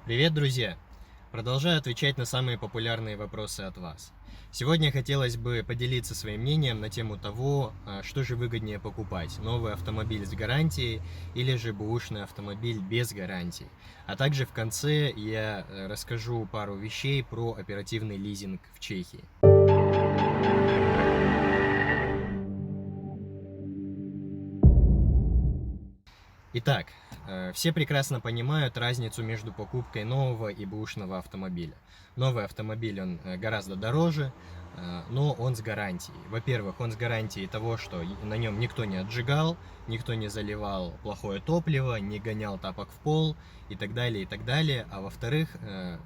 Привет, друзья! Продолжаю отвечать на самые популярные вопросы от вас. Сегодня хотелось бы поделиться своим мнением на тему того, что же выгоднее покупать: новый автомобиль с гарантией или же бэушный автомобиль без гарантии. А также в конце я расскажу пару вещей про оперативный лизинг в Чехии. Итак, все прекрасно понимают разницу между покупкой нового и бэушного автомобиля. Новый автомобиль, он гораздо дороже, но он с гарантией. Во-первых, он с гарантией того, что на нем никто не отжигал, никто не заливал плохое топливо, не гонял тапок в пол и так далее, и так далее. А во-вторых,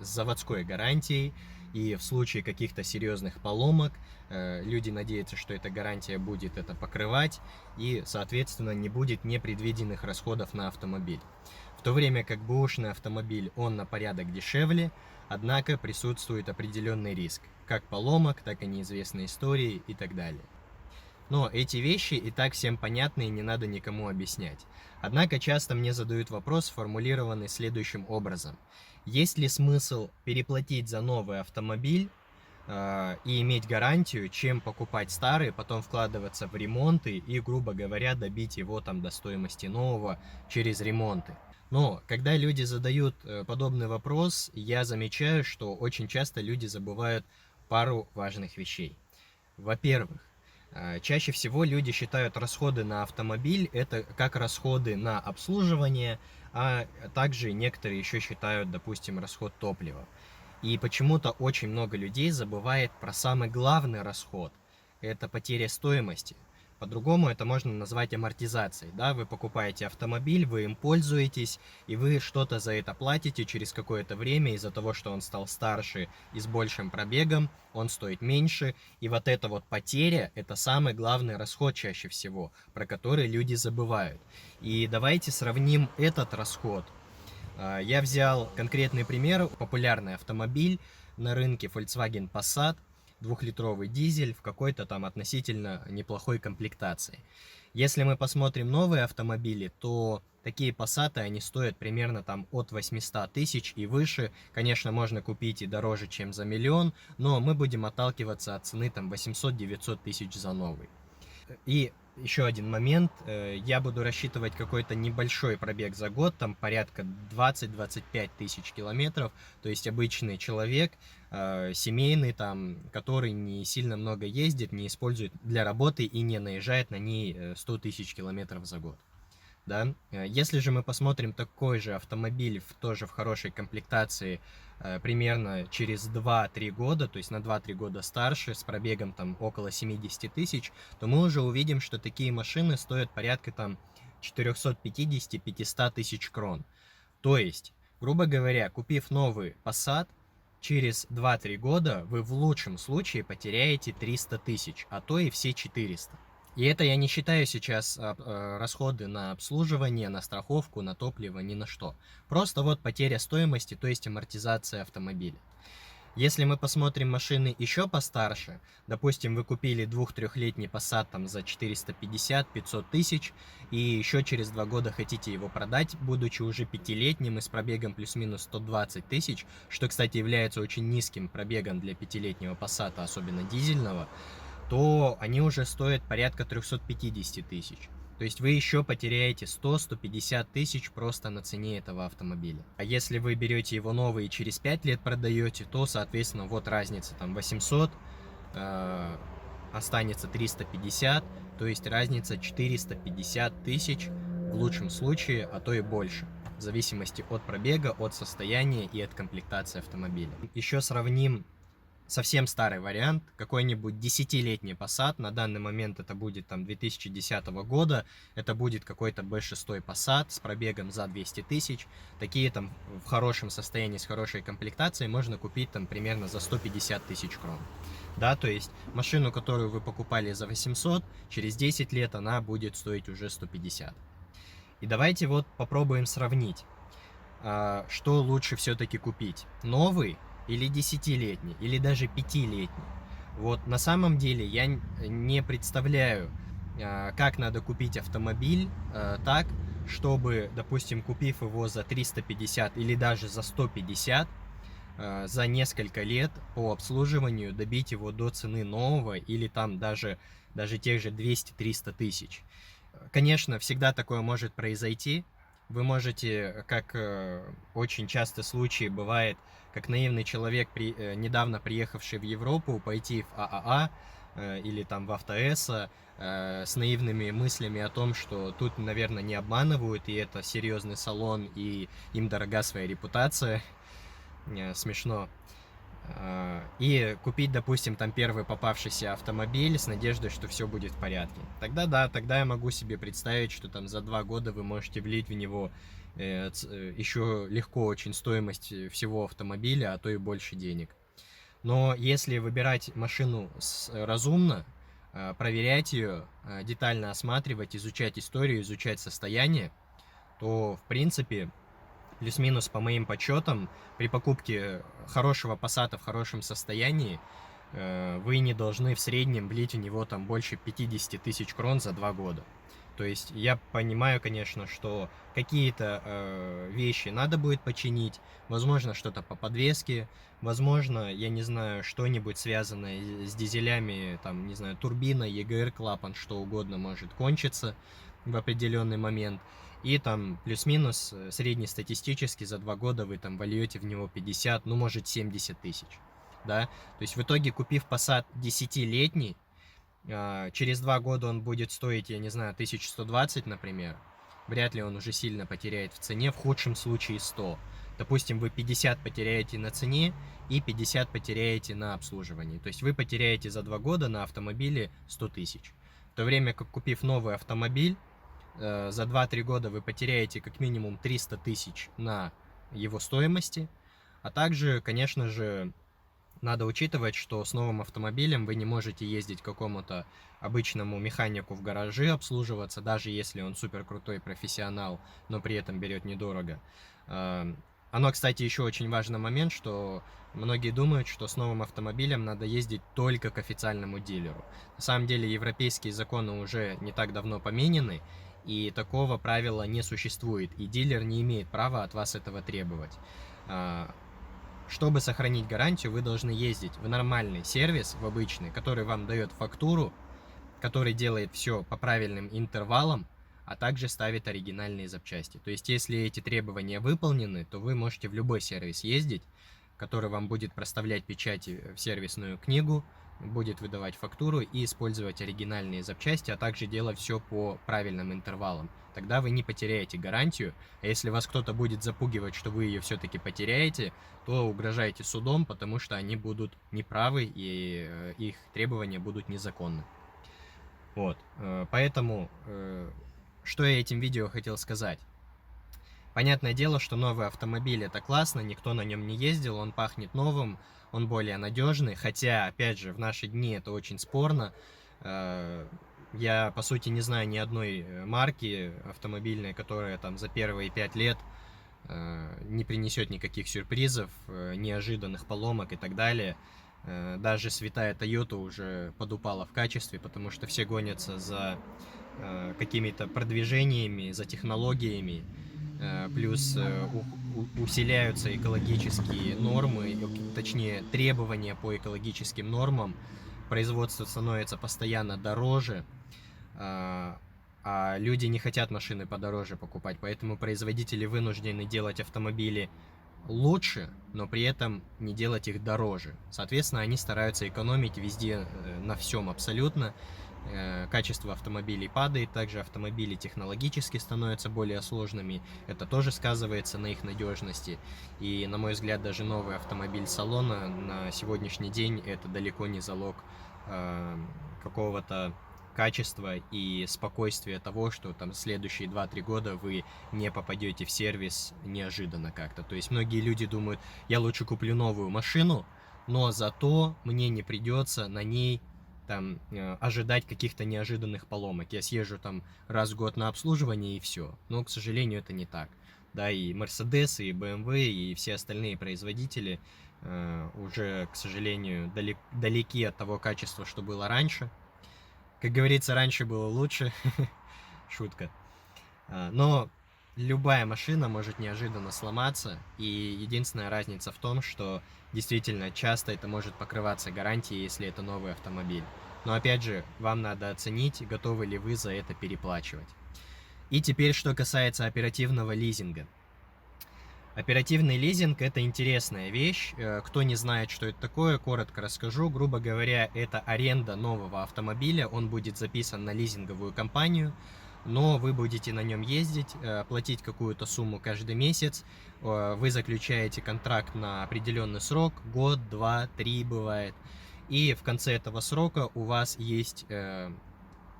с заводской гарантией, и в случае каких-то серьезных поломок люди надеются, что эта гарантия будет это покрывать, и, соответственно, не будет непредвиденных расходов на автомобиль. В то время как бэушный автомобиль, он на порядок дешевле, однако присутствует определенный риск, как поломок, так и неизвестной истории и так далее. Но эти вещи и так всем понятны, и не надо никому объяснять. Однако часто мне задают вопрос, сформулированный следующим образом: есть ли смысл переплатить за новый автомобиль и иметь гарантию, чем покупать старый, потом вкладываться в ремонты и, грубо говоря, добить его там до стоимости нового через ремонты? Но когда люди задают подобный вопрос, я замечаю, что очень часто люди забывают пару важных вещей. Во-первых, чаще всего люди считают расходы на автомобиль это как расходы на обслуживание, а также некоторые еще считают, допустим, расход топлива. И почему-то очень много людей забывает про самый главный расход – это потеря стоимости. По-другому это можно назвать амортизацией. Да? Вы покупаете автомобиль, вы им пользуетесь, и вы что-то за это платите через какое-то время из-за того, что он стал старше и с большим пробегом, он стоит меньше. И вот эта вот потеря – это самый главный расход чаще всего, про который люди забывают. И давайте сравним этот расход. Я взял конкретный пример: популярный автомобиль на рынке Volkswagen Passat, двухлитровый дизель в какой-то там относительно неплохой комплектации. Если мы посмотрим новые автомобили, то такие Passat, они стоят примерно там от 800 тысяч и выше. Конечно, можно купить и дороже, чем за миллион, но мы будем отталкиваться от цены там 800-900 тысяч за новый. И еще один момент, я буду рассчитывать какой-то небольшой пробег за год, там порядка 20-25 тысяч километров, то есть обычный человек, семейный, там, который не сильно много ездит, не использует для работы и не наезжает на ней 100 тысяч километров за год. Да? Если же мы посмотрим такой же автомобиль тоже в хорошей комплектации примерно через 2-3 года, то есть на 2-3 года старше, с пробегом там около 70 тысяч, то мы уже увидим, что такие машины стоят порядка там 450-500 тысяч крон. То есть, грубо говоря, купив новый Passat, через 2-3 года вы в лучшем случае потеряете 300 тысяч, а то и все 400. И это я не считаю сейчас расходы на обслуживание, на страховку, на топливо, ни на что. Просто вот потеря стоимости, то есть амортизация автомобиля. Если мы посмотрим машины еще постарше, допустим, вы купили 2-3-летний Passat там за 450-500 тысяч, и еще через 2 года хотите его продать, будучи уже 5-летним и с пробегом плюс-минус 120 тысяч, что, кстати, является очень низким пробегом для 5-летнего Passat, особенно дизельного, то они уже стоят порядка 350 тысяч. То есть вы еще потеряете 100-150 тысяч просто на цене этого автомобиля. А если вы берете его новый и через 5 лет продаете, то, соответственно, вот разница там 800, останется 350, то есть разница 450 тысяч в лучшем случае, а то и больше, в зависимости от пробега, от состояния и от комплектации автомобиля. Еще сравним совсем старый вариант, какой-нибудь 10-летний Passat, на данный момент это будет там 2010 года, это будет какой-то B6 Passat с пробегом за 200 тысяч, такие там в хорошем состоянии, с хорошей комплектацией можно купить там примерно за 150 тысяч крон. Да, то есть машину, которую вы покупали за 800, через 10 лет она будет стоить уже 150. И давайте вот попробуем сравнить, что лучше все-таки купить: новый или 10-летний, или даже 5-летний. Вот на самом деле я не представляю, как надо купить автомобиль так, чтобы, допустим, купив его за 350 или даже за 150, за несколько лет по обслуживанию добить его до цены нового или там даже тех же 200-300 тысяч. Конечно, всегда такое может произойти. Вы можете, как очень часто случаи бывает, как наивный человек, недавно приехавший в Европу, пойти в ААА или там в АвтоЭСо с наивными мыслями о том, что тут, наверное, не обманывают, и это серьезный салон, и им дорога своя репутация. Смешно. И купить, допустим, там первый попавшийся автомобиль с надеждой, что все будет в порядке. Тогда да, тогда я могу себе представить, что там за 2 года вы можете влить в него еще легко очень стоимость всего автомобиля, а то и больше денег. Но если выбирать машину разумно, проверять ее, детально осматривать, изучать историю, изучать состояние, то, в принципе, плюс-минус по моим подсчетам, при покупке хорошего Passat в хорошем состоянии, вы не должны в среднем влить в него там больше 50 тысяч крон за 2 года. То есть я понимаю, конечно, что какие-то вещи надо будет починить, возможно, что-то по подвеске, возможно, я не знаю, что-нибудь связанное с дизелями, там, не знаю, турбина, EGR-клапан, что угодно может кончиться в определенный момент. И там плюс-минус среднестатистически за 2 года вы там вольете в него 50, ну может 70 тысяч. Да? То есть в итоге, купив Passat 10-летний, через 2 года он будет стоить, я не знаю, 1120, например. Вряд ли он уже сильно потеряет в цене, в худшем случае 100. Допустим, вы 50 потеряете на цене и 50 потеряете на обслуживании. То есть вы потеряете за 2 года на автомобиле 100 тысяч. В то время как, купив новый автомобиль, за 2-3 года вы потеряете как минимум 300 тысяч на его стоимости. А также, конечно же, надо учитывать, что с новым автомобилем вы не можете ездить к какому-то обычному механику в гараже обслуживаться, даже если он супер крутой профессионал, но при этом берет недорого. Оно, кстати, еще очень важный момент, что многие думают, что с новым автомобилем надо ездить только к официальному дилеру. На самом деле европейские законы уже не так давно поменены, и такого правила не существует, и дилер не имеет права от вас этого требовать. Чтобы сохранить гарантию, вы должны ездить в нормальный сервис, в обычный, который вам дает фактуру, который делает все по правильным интервалам, а также ставит оригинальные запчасти. То есть, если эти требования выполнены, то вы можете в любой сервис ездить, который вам будет проставлять печати в сервисную книгу, будет выдавать фактуру и использовать оригинальные запчасти, а также делать все по правильным интервалам. Тогда вы не потеряете гарантию, а если вас кто-то будет запугивать, что вы ее все-таки потеряете, то угрожаете судом, потому что они будут неправы и их требования будут незаконны. Вот, поэтому, что я этим видео хотел сказать? Понятное дело, что новый автомобиль это классно, никто на нем не ездил, он пахнет новым, он более надежный, хотя, опять же, в наши дни это очень спорно. Я, по сути, не знаю ни одной марки автомобильной, которая там за первые 5 лет не принесет никаких сюрпризов, неожиданных поломок и так далее. Даже святая Toyota уже подупала в качестве, потому что все гонятся за какими-то продвижениями, за технологиями, плюс усиляются экологические нормы, точнее требования по экологическим нормам, производство становится постоянно дороже, а люди не хотят машины подороже покупать, поэтому производители вынуждены делать автомобили лучше, но при этом не делать их дороже. Соответственно, они стараются экономить везде, на всем абсолютно. Качество автомобилей падает, также автомобили технологически становятся более сложными, это тоже сказывается на их надежности. И, на мой взгляд, даже новый автомобиль салона на сегодняшний день это далеко не залог какого-то качества и спокойствия того, что там следующие 2-3 года вы не попадете в сервис неожиданно как-то. То есть многие люди думают, я лучше куплю новую машину, но зато мне не придется на ней там ожидать каких-то неожиданных поломок. Я съезжу там раз в год на обслуживание и все. Но, к сожалению, это не так. Да, и Mercedes, и BMW, и все остальные производители уже, к сожалению, далеки от того качества, что было раньше. Как говорится, раньше было лучше. Шутка. Но любая машина может неожиданно сломаться, и единственная разница в том, что действительно часто это может покрываться гарантией, если это новый автомобиль. Но опять же, вам надо оценить, готовы ли вы за это переплачивать. И теперь, что касается оперативного лизинга. Оперативный лизинг – это интересная вещь. Кто не знает, что это такое, коротко расскажу. Грубо говоря, это аренда нового автомобиля. Он будет записан на лизинговую компанию, но вы будете на нем ездить, платить какую-то сумму каждый месяц. Вы заключаете контракт на определенный срок, год, 2, 3 бывает. И в конце этого срока у вас есть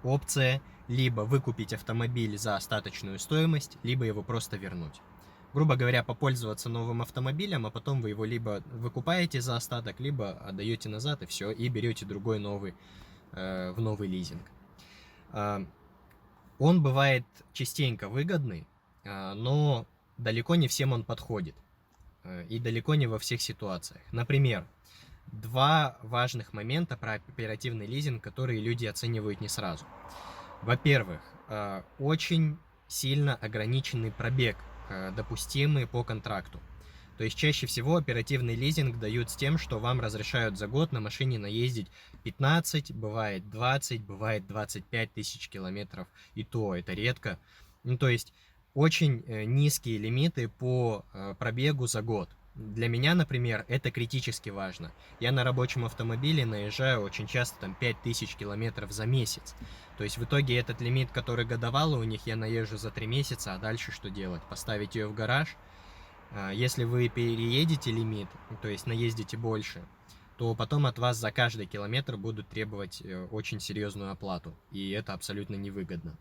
опция либо выкупить автомобиль за остаточную стоимость, либо его просто вернуть. Грубо говоря, попользоваться новым автомобилем, а потом вы его либо выкупаете за остаток, либо отдаете назад, и все, и берете другой новый в новый лизинг. Он бывает частенько выгодный, но далеко не всем он подходит. И далеко не во всех ситуациях. Например, два важных момента про оперативный лизинг, которые люди оценивают не сразу. Во-первых, очень сильно ограниченный пробег, допустимый по контракту. То есть чаще всего оперативный лизинг дают с тем, что вам разрешают за год на машине наездить 15, бывает 20, бывает 25 тысяч километров, и то это редко. Ну, то есть очень низкие лимиты по пробегу за год. Для меня, например, это критически важно. Я на рабочем автомобиле наезжаю очень часто там 5000 километров за месяц. То есть в итоге этот лимит, который годовалый у них, я наезжу за 3 месяца, а дальше что делать? Поставить ее в гараж? Если вы переедете лимит, то есть наездите больше, то потом от вас за каждый километр будут требовать очень серьезную оплату. И это абсолютно невыгодно.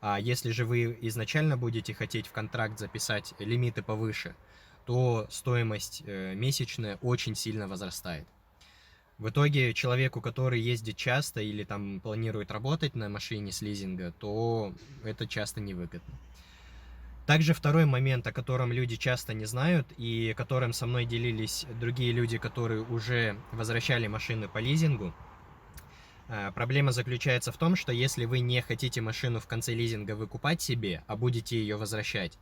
А если же вы изначально будете хотеть в контракт записать лимиты повыше, то стоимость месячная очень сильно возрастает. В итоге человеку, который ездит часто или там планирует работать на машине с лизинга, то это часто невыгодно. Также второй момент, о котором люди часто не знают и которым со мной делились другие люди, которые уже возвращали машины по лизингу. Проблема заключается в том, что если вы не хотите машину в конце лизинга выкупать себе, а будете ее возвращать,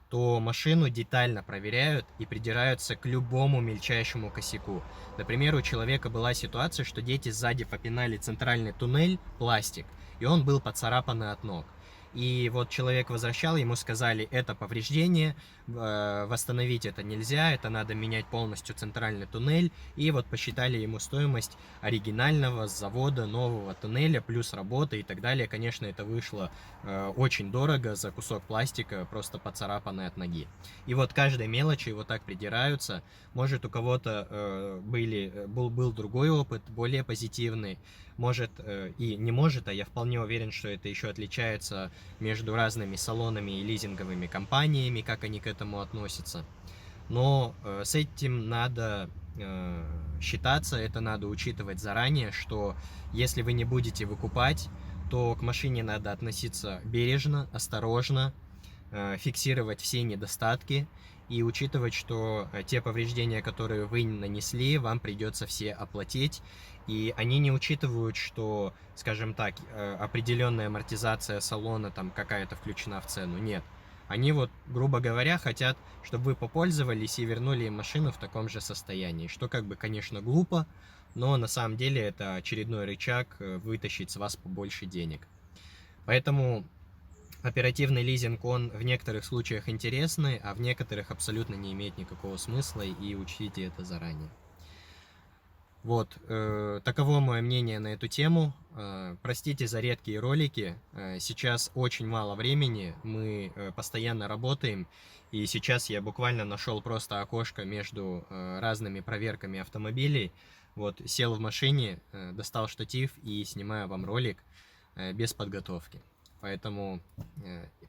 то машину детально проверяют и придираются к любому мельчайшему косяку. Например, у человека была ситуация, что дети сзади попинали центральный туннель, пластик, и он был поцарапан от ног. И вот человек возвращал, ему сказали, это повреждение, восстановить это нельзя, это надо менять полностью центральный туннель. И вот посчитали ему стоимость оригинального с завода нового туннеля, плюс работа и так далее. Конечно, это вышло очень дорого за кусок пластика, просто поцарапанный от ноги. И вот каждой мелочи вот так придираются. Может, у кого-то был другой опыт, более позитивный. Может и не может, а я вполне уверен, что это еще отличается между разными салонами и лизинговыми компаниями, как они к этому относятся. Но с этим надо считаться, это надо учитывать заранее, что если вы не будете выкупать, то к машине надо относиться бережно, осторожно, фиксировать все недостатки и учитывать, что те повреждения, которые вы нанесли, вам придется все оплатить. И они не учитывают, что, скажем так, определенная амортизация салона там какая-то включена в цену. Нет. Они вот, грубо говоря, хотят, чтобы вы попользовались и вернули им машину в таком же состоянии. Что как бы, конечно, глупо, но на самом деле это очередной рычаг вытащить с вас побольше денег. Поэтому оперативный лизинг, он в некоторых случаях интересный, а в некоторых абсолютно не имеет никакого смысла, и учтите это заранее. Вот, таково мое мнение на эту тему. Простите за редкие ролики, сейчас очень мало времени, мы постоянно работаем, и сейчас я буквально нашел просто окошко между разными проверками автомобилей. Вот, сел в машине, достал штатив и снимаю вам ролик без подготовки. Поэтому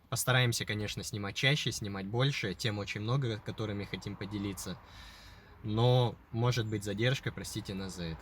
постараемся, конечно, снимать чаще, снимать больше, тем очень много, которыми хотим поделиться. Но может быть задержка, простите нас за это.